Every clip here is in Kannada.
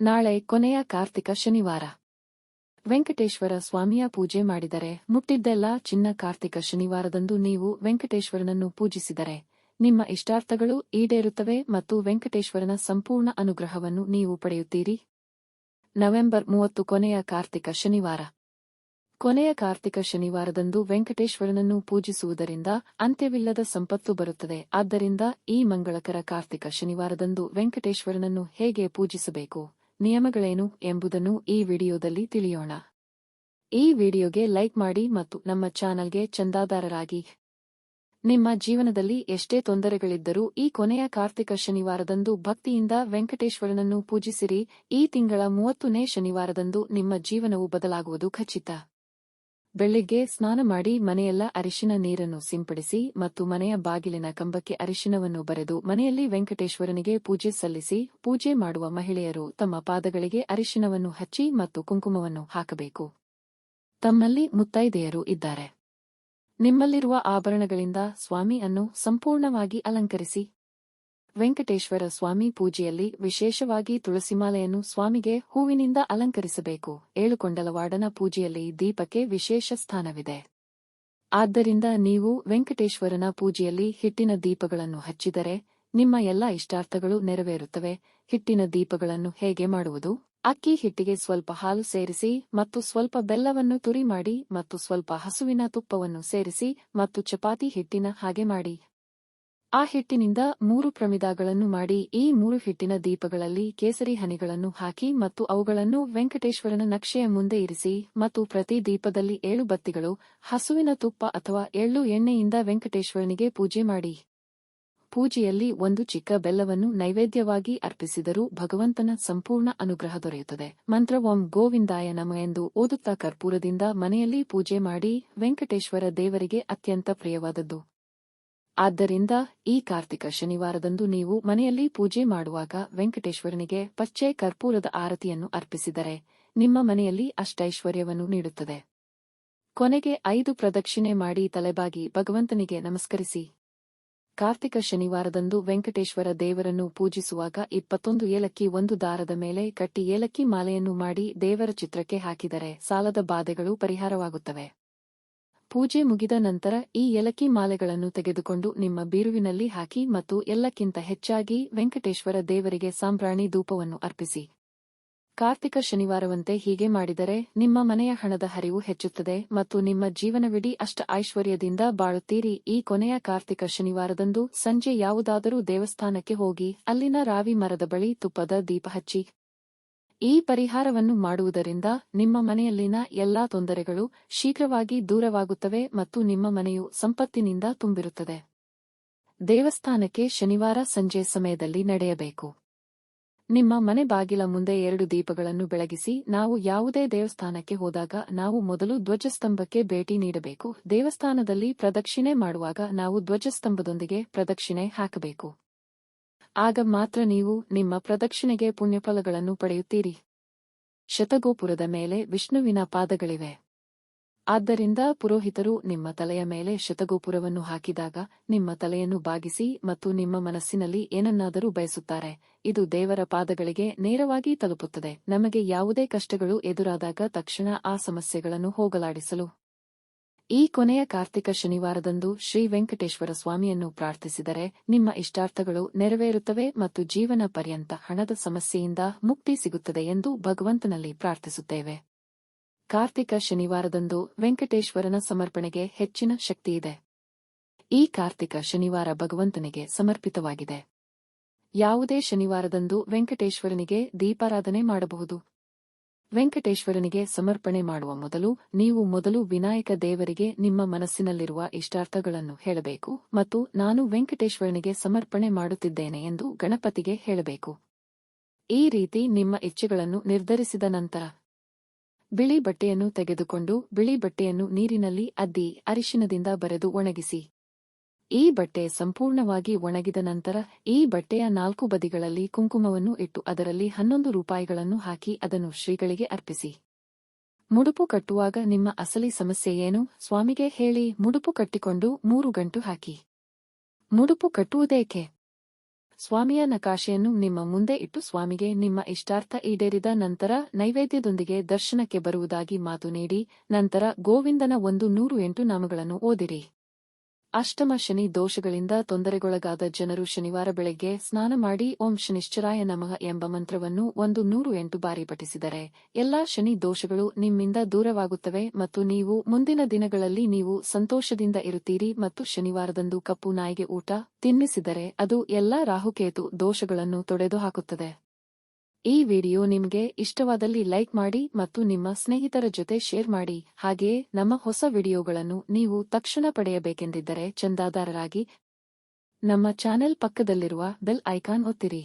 ನಾಳೆ ಕೊನೆಯ ಕಾರ್ತಿಕ ಶನಿವಾರ. ವೆಂಕಟೇಶ್ವರ ಸ್ವಾಮಿಯ ಪೂಜೆ ಮಾಡಿದರೆ ಮುಟ್ಟಿದ್ದೆಲ್ಲ ಚಿನ್ನ. ಕಾರ್ತಿಕ ಶನಿವಾರದಂದು ನೀವು ವೆಂಕಟೇಶ್ವರನನ್ನು ಪೂಜಿಸಿದರೆ ನಿಮ್ಮ ಇಷ್ಟಾರ್ಥಗಳು ಈಡೇರುತ್ತವೆ ಮತ್ತು ವೆಂಕಟೇಶ್ವರನ ಸಂಪೂರ್ಣ ಅನುಗ್ರಹವನ್ನು ನೀವು ಪಡೆಯುತ್ತೀರಿ. ನವೆಂಬರ್ 30 ಕೊನೆಯ ಕಾರ್ತಿಕ ಶನಿವಾರ. ಕೊನೆಯ ಕಾರ್ತಿಕ ಶನಿವಾರದಂದು ವೆಂಕಟೇಶ್ವರನನ್ನು ಪೂಜಿಸುವುದರಿಂದ ಅಂತ್ಯವಿಲ್ಲದ ಸಂಪತ್ತು ಬರುತ್ತದೆ. ಆದ್ದರಿಂದ ಈ ಮಂಗಳಕರ ಕಾರ್ತಿಕ ಶನಿವಾರದಂದು ವೆಂಕಟೇಶ್ವರನನ್ನು ಹೇಗೆ ಪೂಜಿಸಬೇಕು, ನಿಯಮಗಳೇನು ಎಂಬುದನ್ನು ಈ ವಿಡಿಯೋದಲ್ಲಿ ತಿಳಿಯೋಣ. ಈ ವಿಡಿಯೋಗೆ ಲೈಕ್ ಮಾಡಿ ಮತ್ತು ನಮ್ಮ ಚಾನಲ್ಗೆ ಚಂದಾದಾರರಾಗಿ. ನಿಮ್ಮ ಜೀವನದಲ್ಲಿ ಎಷ್ಟೇ ತೊಂದರೆಗಳಿದ್ದರೂ ಈ ಕೊನೆಯ ಕಾರ್ತಿಕ ಶನಿವಾರದಂದು ಭಕ್ತಿಯಿಂದ ವೆಂಕಟೇಶ್ವರನನ್ನು ಪೂಜಿಸಿರಿ. ಈ ತಿಂಗಳ 30ನೇ ಶನಿವಾರದಂದು ನಿಮ್ಮ ಜೀವನವು ಬದಲಾಗುವುದು ಖಚಿತ. ಬೆಳಿಗ್ಗೆ ಸ್ನಾನ ಮಾಡಿ ಮನೆಯೆಲ್ಲ ಅರಿಶಿನ ನೀರನ್ನು ಸಿಂಪಡಿಸಿ ಮತ್ತು ಮನೆಯ ಬಾಗಿಲಿನ ಕಂಬಕ್ಕೆ ಅರಿಶಿನವನ್ನು ಬರೆದು ಮನೆಯಲ್ಲಿ ವೆಂಕಟೇಶ್ವರನಿಗೆ ಪೂಜೆ ಸಲ್ಲಿಸಿ. ಪೂಜೆ ಮಾಡುವ ಮಹಿಳೆಯರು ತಮ್ಮ ಪಾದಗಳಿಗೆ ಅರಿಶಿನವನ್ನು ಹಚ್ಚಿ ಮತ್ತು ಕುಂಕುಮವನ್ನು ಹಾಕಬೇಕು. ತಮ್ಮಲ್ಲಿ ಮುತ್ತೈದೆಯರು ಇದ್ದಾರೆ. ನಿಮ್ಮಲ್ಲಿರುವ ಆಭರಣಗಳಿಂದ ಸ್ವಾಮಿಯನ್ನು ಸಂಪೂರ್ಣವಾಗಿ ಅಲಂಕರಿಸಿ. ವೆಂಕಟೇಶ್ವರ ಸ್ವಾಮಿ ಪೂಜೆಯಲ್ಲಿ ವಿಶೇಷವಾಗಿ ತುಳಸಿಮಾಲೆಯನ್ನು ಸ್ವಾಮಿಗೆ ಹೂವಿನಿಂದ ಅಲಂಕರಿಸಬೇಕು. ಏಳುಕೊಂಡಲವಾಡನ ಪೂಜೆಯಲ್ಲಿ ದೀಪಕ್ಕೆ ವಿಶೇಷ ಸ್ಥಾನವಿದೆ. ಆದ್ದರಿಂದ ನೀವು ವೆಂಕಟೇಶ್ವರನ ಪೂಜೆಯಲ್ಲಿ ಹಿಟ್ಟಿನ ದೀಪಗಳನ್ನು ಹಚ್ಚಿದರೆ ನಿಮ್ಮ ಎಲ್ಲ ಇಷ್ಟಾರ್ಥಗಳು ನೆರವೇರುತ್ತವೆ. ಹಿಟ್ಟಿನ ದೀಪಗಳನ್ನು ಹೇಗೆ ಮಾಡುವುದು? ಅಕ್ಕಿ ಹಿಟ್ಟಿಗೆ ಸ್ವಲ್ಪ ಹಾಲು ಸೇರಿಸಿ ಮತ್ತು ಸ್ವಲ್ಪ ಬೆಲ್ಲವನ್ನು ತುರಿ ಮಾಡಿ ಮತ್ತು ಸ್ವಲ್ಪ ಹಸುವಿನ ತುಪ್ಪವನ್ನು ಸೇರಿಸಿ ಮತ್ತು ಚಪಾತಿ ಹಿಟ್ಟಿನ ಹಾಗೆ ಮಾಡಿ. ಆ ಹಿಟ್ಟಿನಿಂದ 3 ಪ್ರಮಿದಗಳನ್ನು ಮಾಡಿ ಈ 3 ಹಿಟ್ಟಿನ ದೀಪಗಳಲ್ಲಿ ಕೇಸರಿ ಹನಿಗಳನ್ನು ಹಾಕಿ ಮತ್ತು ಅವುಗಳನ್ನು ವೆಂಕಟೇಶ್ವರನ ನಕ್ಷೆಯ ಮುಂದೆ ಇರಿಸಿ ಮತ್ತು ಪ್ರತಿ ದೀಪದಲ್ಲಿ 7 ಬತ್ತಿಗಳು ಹಸುವಿನ ತುಪ್ಪ ಅಥವಾ ಎಳ್ಳು ಎಣ್ಣೆಯಿಂದ ವೆಂಕಟೇಶ್ವರನಿಗೆ ಪೂಜೆ ಮಾಡಿ. ಪೂಜೆಯಲ್ಲಿ 1 ಚಿಕ್ಕ ಬೆಲ್ಲವನ್ನು ನೈವೇದ್ಯವಾಗಿ ಅರ್ಪಿಸಿದರೂ ಭಗವಂತನ ಸಂಪೂರ್ಣ ಅನುಗ್ರಹ ದೊರೆಯುತ್ತದೆ. ಮಂತ್ರ ಓಂ ಗೋವಿಂದಾಯ ನಮಃ ಎಂದು ಓದುತ್ತಾ ಕರ್ಪೂರದಿಂದ ಮನೆಯಲ್ಲಿ ಪೂಜೆ ಮಾಡಿ ವೆಂಕಟೇಶ್ವರ ದೇವರಿಗೆ ಅತ್ಯಂತ ಪ್ರಿಯವಾದದ್ದು. ಆದ್ದರಿಂದ ಈ ಕಾರ್ತಿಕ ಶನಿವಾರದಂದು ನೀವು ಮನೆಯಲ್ಲಿ ಪೂಜೆ ಮಾಡುವಾಗ ವೆಂಕಟೇಶ್ವರನಿಗೆ ಪಚ್ಚೆ ಕರ್ಪೂರದ ಆರತಿಯನ್ನು ಅರ್ಪಿಸಿದರೆ ನಿಮ್ಮ ಮನೆಯಲ್ಲಿ ಅಷ್ಟೈಶ್ವರ್ಯವನ್ನು ನೀಡುತ್ತದೆ. ಕೊನೆಗೆ 5 ಪ್ರದಕ್ಷಿಣೆ ಮಾಡಿ ತಲೆಬಾಗಿ ಭಗವಂತನಿಗೆ ನಮಸ್ಕರಿಸಿ. ಕಾರ್ತಿಕ ಶನಿವಾರದಂದು ವೆಂಕಟೇಶ್ವರ ದೇವರನ್ನು ಪೂಜಿಸುವಾಗ 21 ಏಲಕ್ಕಿ ಒಂದು ದಾರದ ಮೇಲೆ ಕಟ್ಟಿ ಏಲಕ್ಕಿ ಮಾಲೆಯನ್ನು ಮಾಡಿ ದೇವರ ಚಿತ್ರಕ್ಕೆ ಹಾಕಿದರೆ ಸಾಲದ ಬಾಧೆಗಳು ಪರಿಹಾರವಾಗುತ್ತವೆ. ಪೂಜೆ ಮುಗಿದ ನಂತರ ಈ ಏಲಕ್ಕಿ ಮಾಲೆಗಳನ್ನು ತೆಗೆದುಕೊಂಡು ನಿಮ್ಮ ಬೀರುವಿನಲ್ಲಿ ಹಾಕಿ ಮತ್ತು ಎಲ್ಲಕ್ಕಿಂತ ಹೆಚ್ಚಾಗಿ ವೆಂಕಟೇಶ್ವರ ದೇವರಿಗೆ ಸಾಂಬ್ರಾಣಿ ಧೂಪವನ್ನು ಅರ್ಪಿಸಿ. ಕಾರ್ತಿಕ ಶನಿವಾರವಂತೆ ಹೀಗೆ ಮಾಡಿದರೆ ನಿಮ್ಮ ಮನೆಯ ಹಣದ ಹರಿವು ಹೆಚ್ಚುತ್ತದೆ ಮತ್ತು ನಿಮ್ಮ ಜೀವನವಿಡೀ ಅಷ್ಟ ಐಶ್ವರ್ಯದಿಂದ ಬಾಳುತ್ತೀರಿ. ಈ ಕೊನೆಯ ಕಾರ್ತಿಕ ಶನಿವಾರದಂದು ಸಂಜೆ ಯಾವುದಾದರೂ ದೇವಸ್ಥಾನಕ್ಕೆ ಹೋಗಿ ಅಲ್ಲಿನ ರಾವಿ ಮರದ ಬಳಿ ತುಪ್ಪದ ದೀಪ ಹಚ್ಚಿ. ಈ ಪರಿಹಾರವನ್ನು ಮಾಡುವುದರಿಂದ ನಿಮ್ಮ ಮನೆಯಲ್ಲಿನ ಎಲ್ಲಾ ತೊಂದರೆಗಳು ಶೀಘ್ರವಾಗಿ ದೂರವಾಗುತ್ತವೆ ಮತ್ತು ನಿಮ್ಮ ಮನೆಯು ಸಂಪತ್ತಿನಿಂದ ತುಂಬಿರುತ್ತದೆ. ದೇವಸ್ಥಾನಕ್ಕೆ ಶನಿವಾರ ಸಂಜೆ ಸಮಯದಲ್ಲಿ ನಡೆಯಬೇಕು. ನಿಮ್ಮ ಮನೆ ಬಾಗಿಲ ಮುಂದೆ 2 ದೀಪಗಳನ್ನು ಬೆಳಗಿಸಿ. ನಾವು ಯಾವುದೇ ದೇವಸ್ಥಾನಕ್ಕೆ ಹೋದಾಗ ನಾವು ಮೊದಲು ಧ್ವಜಸ್ತಂಭಕ್ಕೆ ಭೇಟಿ ನೀಡಬೇಕು. ದೇವಸ್ಥಾನದಲ್ಲಿ ಪ್ರದಕ್ಷಿಣೆ ಮಾಡುವಾಗ ನಾವು ಧ್ವಜಸ್ತಂಭದೊಂದಿಗೆ ಪ್ರದಕ್ಷಿಣೆ ಹಾಕಬೇಕು. ಆಗ ಮಾತ್ರ ನೀವು ನಿಮ್ಮ ಪ್ರದಕ್ಷಿಣೆಗೆ ಪುಣ್ಯಫಲಗಳನ್ನು ಪಡೆಯುತ್ತೀರಿ. ಶತಗೋಪುರದ ಮೇಲೆ ವಿಷ್ಣುವಿನ ಪಾದಗಳಿವೆ. ಆದ್ದರಿಂದ ಪುರೋಹಿತರು ನಿಮ್ಮ ತಲೆಯ ಮೇಲೆ ಶತಗೋಪುರವನ್ನು ಹಾಕಿದಾಗ ನಿಮ್ಮ ತಲೆಯನ್ನು ಬಾಗಿಸಿ ಮತ್ತು ನಿಮ್ಮ ಮನಸ್ಸಿನಲ್ಲಿ ಏನನ್ನಾದರೂ ಬಯಸುತ್ತಾರೆ. ಇದು ದೇವರ ಪಾದಗಳಿಗೆ ನೇರವಾಗಿ ತಲುಪುತ್ತದೆ. ನಮಗೆ ಯಾವುದೇ ಕಷ್ಟಗಳು ಎದುರಾದಾಗ ತಕ್ಷಣ ಆ ಸಮಸ್ಯೆಗಳನ್ನು ಹೋಗಲಾಡಿಸಲು ಈ ಕೊನೆಯ ಕಾರ್ತಿಕ ಶನಿವಾರದಂದು ಶ್ರೀ ವೆಂಕಟೇಶ್ವರ ಸ್ವಾಮಿಯನ್ನು ಪ್ರಾರ್ಥಿಸಿದರೆ ನಿಮ್ಮ ಇಷ್ಟಾರ್ಥಗಳು ನೆರವೇರುತ್ತವೆ ಮತ್ತು ಜೀವನ ಪರ್ಯಂತ ಹಣದ ಸಮಸ್ಯೆಯಿಂದ ಮುಕ್ತಿ ಸಿಗುತ್ತದೆ ಎಂದು ಭಗವಂತನಲ್ಲಿ ಪ್ರಾರ್ಥಿಸುತ್ತೇವೆ. ಕಾರ್ತಿಕ ಶನಿವಾರದಂದು ವೆಂಕಟೇಶ್ವರನ ಸಮರ್ಪಣೆಗೆ ಹೆಚ್ಚಿನ ಶಕ್ತಿಯಿದೆ. ಈ ಕಾರ್ತಿಕ ಶನಿವಾರ ಭಗವಂತನಿಗೆ ಸಮರ್ಪಿತವಾಗಿದೆ. ಯಾವುದೇ ಶನಿವಾರದಂದು ವೆಂಕಟೇಶ್ವರನಿಗೆ ದೀಪಾರಾಧನೆ ಮಾಡಬಹುದು. ವೆಂಕಟೇಶ್ವರನಿಗೆ ಸಮರ್ಪಣೆ ಮಾಡುವ ಮೊದಲು ನೀವು ಮೊದಲು ವಿನಾಯಕ ದೇವರಿಗೆ ನಿಮ್ಮ ಮನಸ್ಸಿನಲ್ಲಿರುವ ಇಷ್ಟಾರ್ಥಗಳನ್ನು ಹೇಳಬೇಕು ಮತ್ತು ನಾನು ವೆಂಕಟೇಶ್ವರನಿಗೆ ಸಮರ್ಪಣೆ ಮಾಡುತ್ತಿದ್ದೇನೆ ಎಂದು ಗಣಪತಿಗೆ ಹೇಳಬೇಕು. ಈ ರೀತಿ ನಿಮ್ಮ ಇಚ್ಛೆಗಳನ್ನು ನಿರ್ಧರಿಸಿದ ನಂತರ ಬಿಳಿ ಬಟ್ಟೆಯನ್ನು ತೆಗೆದುಕೊಂಡು ಬಿಳಿ ಬಟ್ಟೆಯನ್ನು ನೀರಿನಲ್ಲಿ ಅದ್ದಿ ಅರಿಶಿನದಿಂದ ಬರೆದು ಒಣಗಿಸಿ. ಈ ಬಟ್ಟೆ ಸಂಪೂರ್ಣವಾಗಿ ಒಣಗಿದ ನಂತರ ಈ ಬಟ್ಟೆಯ 4 ಬದಿಗಳಲ್ಲಿ ಕುಂಕುಮವನ್ನು ಇಟ್ಟು ಅದರಲ್ಲಿ 11 ರೂಪಾಯಿಗಳನ್ನು ಹಾಕಿ ಅದನ್ನು ಶ್ರೀಗಳಿಗೆ ಅರ್ಪಿಸಿ. ಮುಡುಪು ಕಟ್ಟುವಾಗ ನಿಮ್ಮ ಅಸಲಿ ಸಮಸ್ಯೆ ಏನು ಸ್ವಾಮಿಗೆ ಹೇಳಿ ಮುಡುಪು ಕಟ್ಟಿಕೊಂಡು 3 ಗಂಟು ಹಾಕಿ. ಮುಡುಪು ಕಟ್ಟುವುದೇಕೆ? ಸ್ವಾಮಿಯ ನಕಾಶೆಯನ್ನು ನಿಮ್ಮ ಮುಂದೆ ಇಟ್ಟು ಸ್ವಾಮಿಗೆ ನಿಮ್ಮ ಇಷ್ಟಾರ್ಥ ಈಡೇರಿದ ನಂತರ ನೈವೇದ್ಯದೊಂದಿಗೆ ದರ್ಶನಕ್ಕೆ ಬರುವುದಾಗಿ ಮಾತು ನೀಡಿ, ನಂತರ ಗೋವಿಂದನ 108 ನಾಮಗಳನ್ನು ಓದಿರಿ. ಅಷ್ಟಮ ಶನಿ ದೋಷಗಳಿಂದ ತೊಂದರೆಗೊಳಗಾದ ಜನರು ಶನಿವಾರ ಬೆಳಗ್ಗೆ ಸ್ನಾನ ಮಾಡಿ ಓಂ ಶನಿಶ್ಚರಾಯ ನಮಃ ಎಂಬ ಮಂತ್ರವನ್ನು 108 ಬಾರಿ ಪಠಿಸಿದರೆ ಎಲ್ಲಾ ಶನಿ ದೋಷಗಳು ನಿಮ್ಮಿಂದ ದೂರವಾಗುತ್ತವೆ ಮತ್ತು ನೀವು ಮುಂದಿನ ದಿನಗಳಲ್ಲಿ ನೀವು ಸಂತೋಷದಿಂದ ಇರುತ್ತೀರಿ. ಮತ್ತು ಶನಿವಾರದಂದು ಕಪ್ಪು ನಾಯಿಗೆ ಊಟ ತಿನ್ನಿಸಿದರೆ ಅದು ಎಲ್ಲಾ ರಾಹುಕೇತು ದೋಷಗಳನ್ನು ತೊಡೆದುಹಾಕುತ್ತದೆ. ಈ ವಿಡಿಯೋ ನಿಮಗೆ ಇಷ್ಟವಾದಲ್ಲಿ ಲೈಕ್ ಮಾಡಿ ಮತ್ತು ನಿಮ್ಮ ಸ್ನೇಹಿತರ ಜೊತೆ ಶೇರ್ ಮಾಡಿ. ಹಾಗೆಯೇ ನಮ್ಮ ಹೊಸ ವಿಡಿಯೋಗಳನ್ನು ನೀವು ತಕ್ಷಣ ಪಡೆಯಬೇಕೆಂದಿದ್ದರೆ ಚಂದಾದಾರರಾಗಿ ನಮ್ಮ ಚಾನೆಲ್ ಪಕ್ಕದಲ್ಲಿರುವ ಬೆಲ್ ಐಕಾನ್ ಒತ್ತಿರಿ.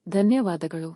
ಧನ್ಯವಾದಗಳು.